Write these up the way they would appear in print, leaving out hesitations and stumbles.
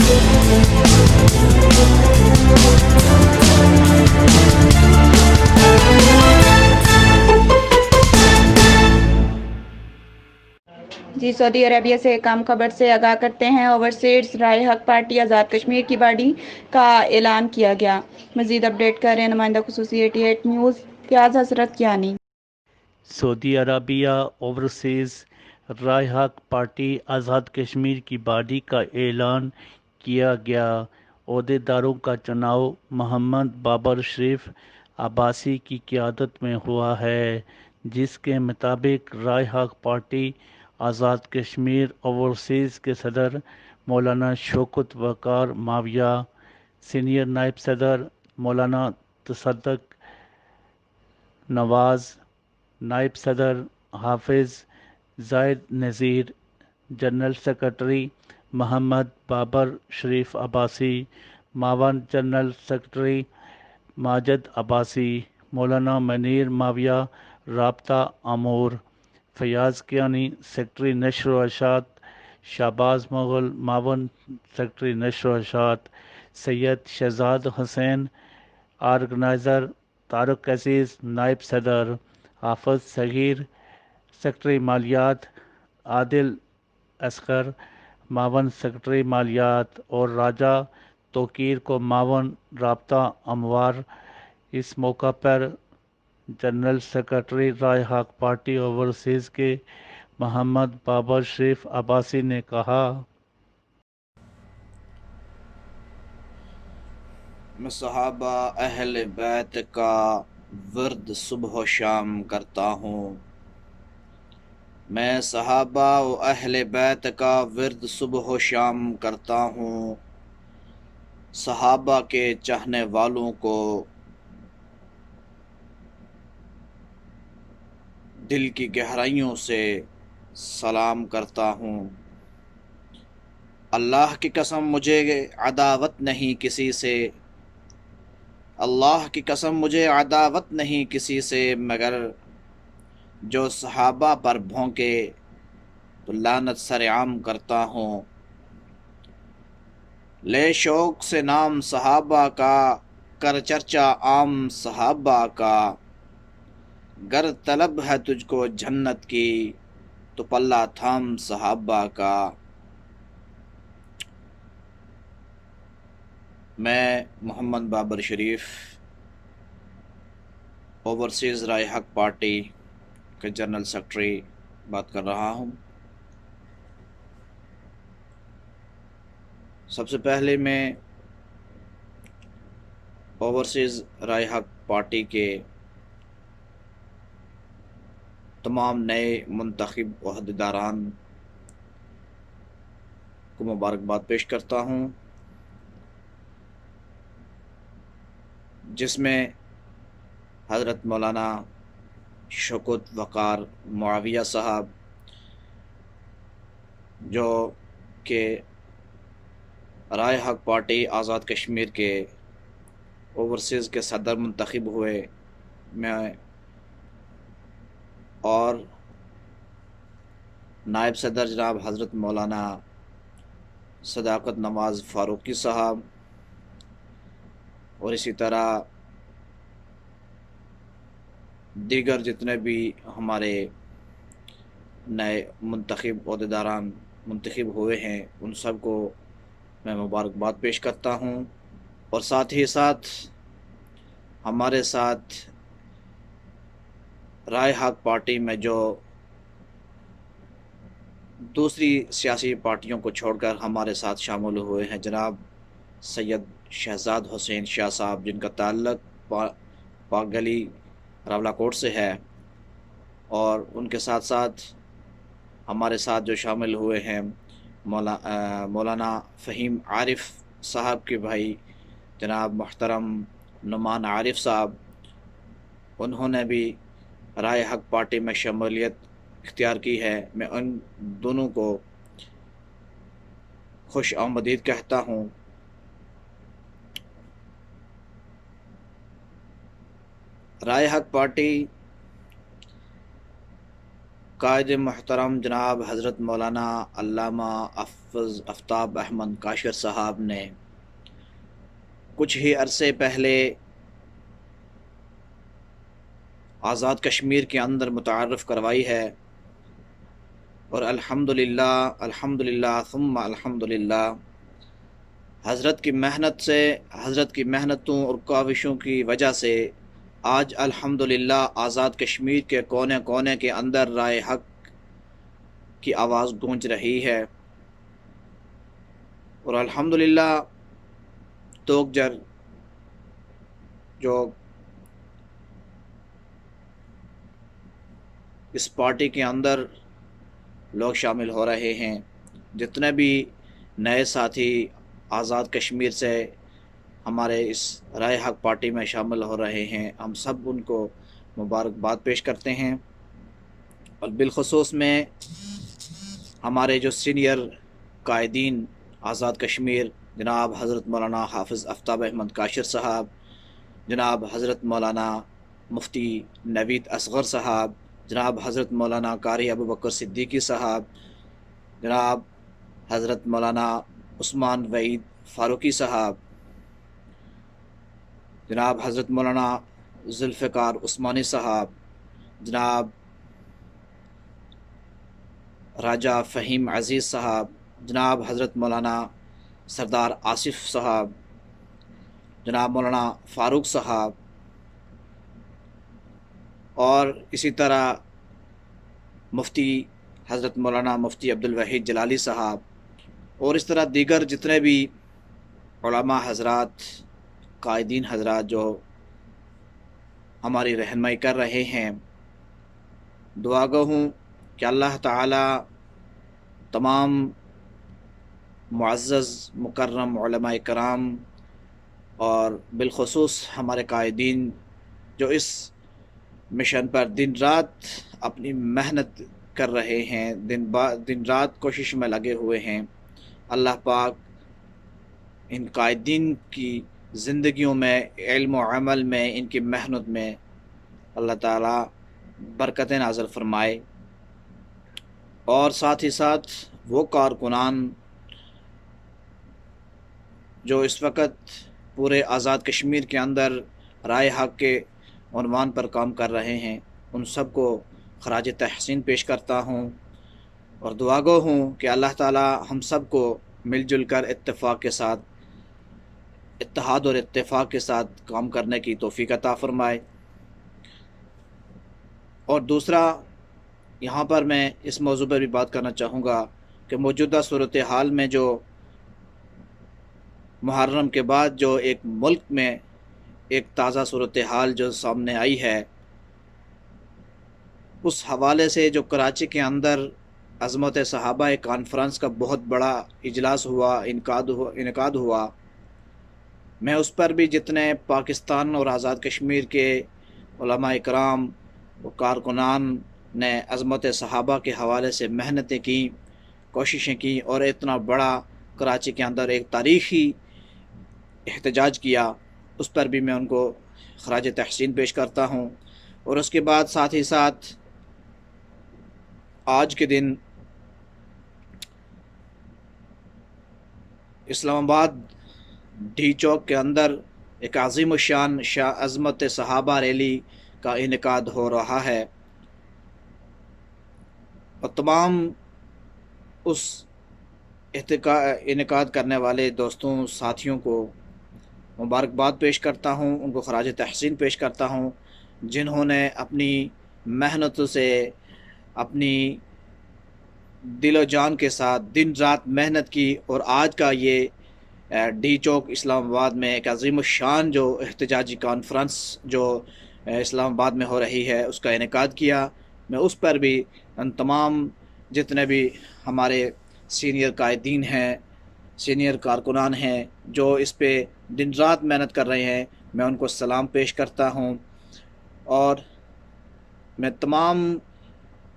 جی سعودی عربیہ سے ایک اہم خبر سے آگاہ کرتے ہیں۔ اوورسیز رائے حق پارٹی آزاد کشمیر کی باڈی کا اعلان کیا گیا۔ مزید اپڈیٹ کر رہے ہیں نمائندہ خصوصی 88 نیوز فیاض حضرت کیانی۔ سعودی عربیہ اوورسیز رائے حق پارٹی آزاد کشمیر کی باڈی کا اعلان کیا گیا۔ عہدیداروں کا چناؤ محمد بابر شریف عباسی کی قیادت میں ہوا ہے، جس کے مطابق رائے حق پارٹی آزاد کشمیر اوورسیز کے صدر مولانا شوکت وقار معاویہ، سینئر نائب صدر مولانا تصدق نواز، نائب صدر حافظ زاہد نذیر، جنرل سیکرٹری محمد بابر شریف عباسی، معاون جنرل سیکرٹری ماجد عباسی، مولانا منیر معاویہ رابطہ امور، فیاض کیانی سیکرٹری نشر و اشاعت، شہباز مغل معاون سیکرٹری نشر و اشاعت، سید شہزاد حسین آرگنائزر، طارق عزیز نائب صدر، حافظ صغیر سیکرٹری مالیات، عادل اصغر معاون سیکرٹری مالیات اور راجہ توقیر کو معاون رابطہ اموار۔ اس موقع پر جنرل سیکرٹری رائے حق پارٹی اوورسیز کے محمد بابر شریف عباسی نے کہا: میں صحابہ اہل بیت کا ورد صبح و شام کرتا ہوں۔ میں صحابہ و اہل بیت کا ورد صبح و شام کرتا ہوں۔ صحابہ کے چاہنے والوں کو دل کی گہرائیوں سے سلام کرتا ہوں۔ اللہ کی قسم مجھے عداوت نہیں کسی سے، اللہ کی قسم مجھے عداوت نہیں کسی سے، مگر جو صحابہ پر بھونکے تو لعنت سر عام کرتا ہوں۔ لے شوق سے نام صحابہ کا، کر چرچا عام صحابہ کا، گر طلب ہے تجھ کو جنت کی تو پلہ تھام صحابہ کا۔ میں محمد بابر شریف اوورسیز رائے حق پارٹی کے جنرل سیکرٹری بات کر رہا ہوں۔ سب سے پہلے میں اوورسیز رائے حق پارٹی کے تمام نئے منتخب عہدیداران کو مبارکباد پیش کرتا ہوں، جس میں حضرت مولانا شوکت وقار معاویہ صاحب، جو کہ رائے حق پارٹی آزاد کشمیر کے اوورسیز کے صدر منتخب ہوئے، میں اور نائب صدر جناب حضرت مولانا صداقت نواز فاروقی صاحب، اور اسی طرح دیگر جتنے بھی ہمارے نئے منتخب عہدیداران منتخب ہوئے ہیں، ان سب کو میں مبارکباد پیش کرتا ہوں۔ اور ساتھ ہی ساتھ ہمارے ساتھ رائے حق پارٹی میں جو دوسری سیاسی پارٹیوں کو چھوڑ کر ہمارے ساتھ شامل ہوئے ہیں، جناب سید شہزاد حسین شاہ صاحب، جن کا تعلق پاک گلی راولہ کوٹ سے ہے، اور ان کے ساتھ ساتھ ہمارے ساتھ جو شامل ہوئے ہیں مولانا فہیم عارف صاحب کے بھائی جناب محترم نعمان عارف صاحب، انہوں نے بھی رائے حق پارٹی میں شمولیت اختیار کی ہے۔ میں ان دونوں کو خوش آمدید کہتا ہوں۔ رائے حق پارٹی قائد محترم جناب حضرت مولانا علامہ آفتاب احمد کاشر صاحب نے کچھ ہی عرصے پہلے آزاد کشمیر کے اندر متعارف کروائی ہے، اور الحمدللہ ثم الحمدللہ حضرت کی محنت سے، حضرت کی محنتوں اور کاوشوں کی وجہ سے آج الحمدللہ آزاد کشمیر کے کونے کونے کے اندر رائے حق کی آواز گونج رہی ہے، اور الحمدللہ توکجر جو اس پارٹی کے اندر لوگ شامل ہو رہے ہیں، جتنے بھی نئے ساتھی آزاد کشمیر سے ہمارے اس رائے حق پارٹی میں شامل ہو رہے ہیں، ہم سب ان کو مبارکباد پیش کرتے ہیں، اور بالخصوص میں ہمارے جو سینئر قائدین آزاد کشمیر جناب حضرت مولانا حافظ آفتاب احمد کاشر صاحب، جناب حضرت مولانا مفتی نوید اصغر صاحب، جناب حضرت مولانا قاری ابو بکر صدیقی صاحب، جناب حضرت مولانا عثمان وحید فاروقی صاحب، جناب حضرت مولانا ذوالفقار عثمانی صاحب، جناب راجہ فہیم عزیز صاحب، جناب حضرت مولانا سردار آصف صاحب، جناب مولانا فاروق صاحب، اور اسی طرح مفتی حضرت مولانا مفتی عبدالوحید جلالی صاحب، اور اس طرح دیگر جتنے بھی علماء حضرات، قائدین حضرات جو ہماری رہنمائی کر رہے ہیں، دعا گو ہوں کہ اللہ تعالی تمام معزز مکرم علماء کرام اور بالخصوص ہمارے قائدین جو اس مشن پر دن رات اپنی محنت کر رہے ہیں، دن رات کوشش میں لگے ہوئے ہیں، اللہ پاک ان قائدین کی زندگیوں میں، علم و عمل میں، ان کی محنت میں اللہ تعالیٰ برکتیں نازل فرمائے، اور ساتھ ہی ساتھ وہ کارکنان جو اس وقت پورے آزاد کشمیر کے اندر رائے حق کے عنوان پر کام کر رہے ہیں، ان سب کو خراج تحسین پیش کرتا ہوں، اور دعا گو ہوں کہ اللہ تعالی ہم سب کو مل جل کر اتفاق کے ساتھ، اتحاد اور اتفاق کے ساتھ کام کرنے کی توفیق عطا فرمائے۔ اور دوسرا، یہاں پر میں اس موضوع پر بھی بات کرنا چاہوں گا کہ موجودہ صورتحال میں جو محرم کے بعد جو ایک ملک میں ایک تازہ صورتحال جو سامنے آئی ہے، اس حوالے سے جو کراچی کے اندر عظمت صحابہ کانفرنس کا بہت بڑا اجلاس ہوا، انعقاد ہوا، میں اس پر بھی جتنے پاکستان اور آزاد کشمیر کے علماء اکرام و کارکنان نے عظمت صحابہ کے حوالے سے محنتیں کی، کوششیں کی، اور اتنا بڑا کراچی کے اندر ایک تاریخی احتجاج کیا، اس پر بھی میں ان کو خراج تحسین پیش کرتا ہوں۔ اور اس کے بعد ساتھ ہی ساتھ آج کے دن اسلام آباد ڈی چوک کے اندر ایک عظیم الشان عظمت صحابہ ریلی کا انعقاد ہو رہا ہے، اور تمام اس انعقاد کرنے والے دوستوں، ساتھیوں کو مبارکباد پیش کرتا ہوں، ان کو خراج تحسین پیش کرتا ہوں، جنہوں نے اپنی محنت سے، اپنی دل و جان کے ساتھ دن رات محنت کی، اور آج کا یہ ڈی چوک اسلام آباد میں ایک عظیم الشان جو احتجاجی کانفرنس جو اسلام آباد میں ہو رہی ہے، اس کا انعقاد کیا۔ میں اس پر بھی ان تمام جتنے بھی ہمارے سینئر قائدین ہیں، سینئر کارکنان ہیں جو اس پہ دن رات محنت کر رہے ہیں، میں ان کو سلام پیش کرتا ہوں، اور میں تمام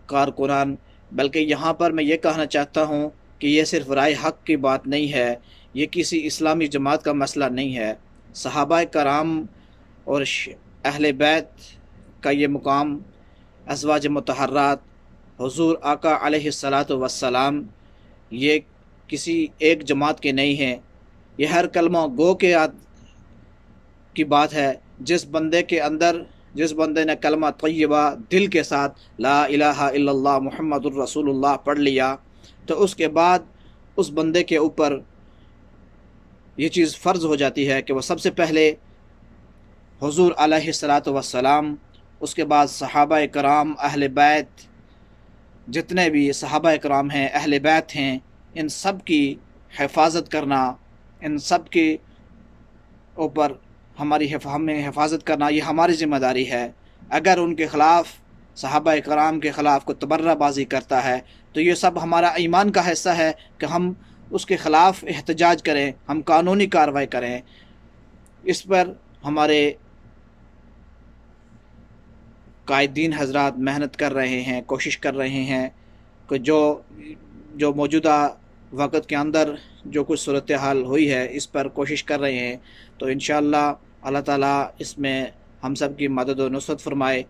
کارکنان، بلکہ یہاں پر میں یہ کہنا چاہتا ہوں کہ یہ صرف رائے حق کی بات نہیں ہے، یہ کسی اسلامی جماعت کا مسئلہ نہیں ہے، صحابہ کرام اور اہل بیت کا یہ مقام، ازواج مطہرات حضور آقا علیہ الصلاۃ والسلام یہ کسی ایک جماعت کے نہیں ہیں، یہ ہر کلمہ گو کی بات ہے۔ جس بندے نے کلمہ طیبہ دل کے ساتھ لا الہ الا اللہ محمد الرسول اللہ پڑھ لیا، تو اس کے بعد اس بندے کے اوپر یہ چیز فرض ہو جاتی ہے کہ وہ سب سے پہلے حضور علیہ الصلاۃ والسلام، اس کے بعد صحابہ کرام، اہل بیت، جتنے بھی صحابہ کرام ہیں، اہل بیت ہیں، ان سب کی حفاظت کرنا، ان سب کے اوپر ہمیں حفاظت کرنا، یہ ہماری ذمہ داری ہے۔ اگر ان کے خلاف، صحابہ کرام کے خلاف کوئی تبرہ بازی کرتا ہے تو یہ سب ہمارا ایمان کا حصہ ہے کہ ہم اس کے خلاف احتجاج کریں، ہم قانونی کارروائی کریں۔ اس پر ہمارے قائدین حضرات محنت کر رہے ہیں، کوشش کر رہے ہیں کہ جو موجودہ وقت کے اندر جو کچھ صورتحال ہوئی ہے اس پر کوشش کر رہے ہیں، تو انشاءاللہ اللہ تعالیٰ اس میں ہم سب کی مدد و نصرت فرمائے،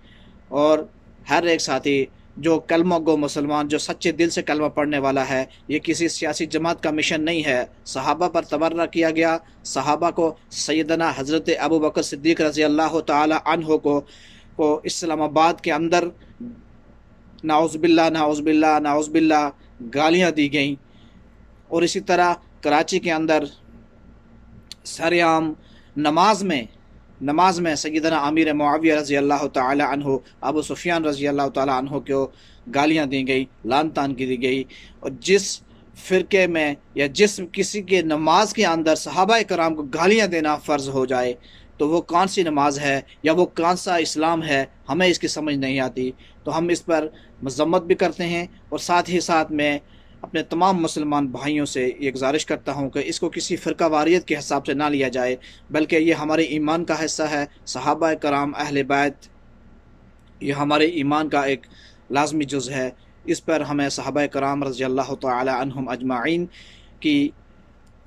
اور ہر ایک ساتھی جو کلمہ گو مسلمان، جو سچے دل سے کلمہ پڑھنے والا ہے، یہ کسی سیاسی جماعت کا مشن نہیں ہے۔ صحابہ پر تبرہ کیا گیا، صحابہ کو، سیدنا حضرت ابو بکر صدیق رضی اللہ تعالی عنہ کو اسلام آباد کے اندر نعوذ باللہ نعوذ باللہ نعوذ باللہ گالیاں دی گئیں، اور اسی طرح کراچی کے اندر سرعام نماز میں سیدنا امیر معاویہ رضی اللہ تعالی عنہ، ابو سفیان رضی اللہ تعالی عنہ کو گالیاں دی گئی، لعن طعن کی دی گئی۔ اور جس فرقے میں یا جس کسی کے نماز کے اندر صحابہ کرام کو گالیاں دینا فرض ہو جائے تو وہ کون سی نماز ہے یا وہ کون سا اسلام ہے، ہمیں اس کی سمجھ نہیں آتی۔ تو ہم اس پر مذمت بھی کرتے ہیں، اور ساتھ ہی ساتھ میں اپنے تمام مسلمان بھائیوں سے یہ گزارش کرتا ہوں کہ اس کو کسی فرقہ واریت کے حساب سے نہ لیا جائے، بلکہ یہ ہمارے ایمان کا حصہ ہے۔ صحابہ کرام، اہل بیت، یہ ہمارے ایمان کا ایک لازمی جز ہے۔ اس پر ہمیں صحابہ کرام رضی اللہ تعالی عنہم اجمعین کی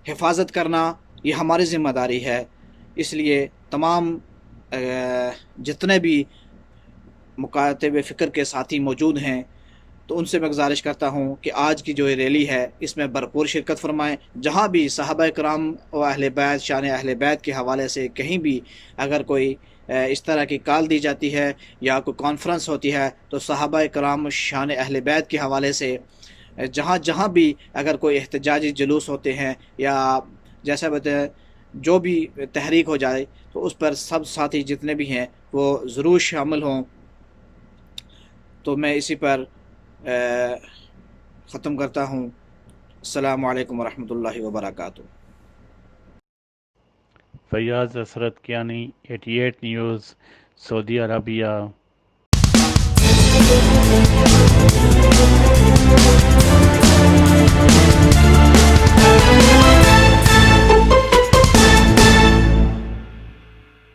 حفاظت کرنا یہ ہماری ذمہ داری ہے۔ اس لیے تمام جتنے بھی مکاتب فکر کے ساتھی موجود ہیں تو ان سے میں گزارش کرتا ہوں کہ آج کی جو یہ ریلی ہے اس میں بھرپور شرکت فرمائیں۔ جہاں بھی صحابہ کرام و اہل بیت، شان اہل بیت کے حوالے سے کہیں بھی اگر کوئی اس طرح کی کال دی جاتی ہے یا کوئی کانفرنس ہوتی ہے تو صحابہ کرام شان اہل بیت کے حوالے سے جہاں بھی اگر کوئی احتجاجی جلوس ہوتے ہیں یا جیسا بتائیں جو بھی تحریک ہو جائے تو اس پر سب ساتھی جتنے بھی ہیں وہ ضرور شامل ہوں۔ تو میں اسی پر ختم کرتا ہوں۔ السلام علیکم ورحمۃ اللہ وبرکاتہ۔ فیاض حسرت کیانی، 88 نیوز، سعودی عربیہ۔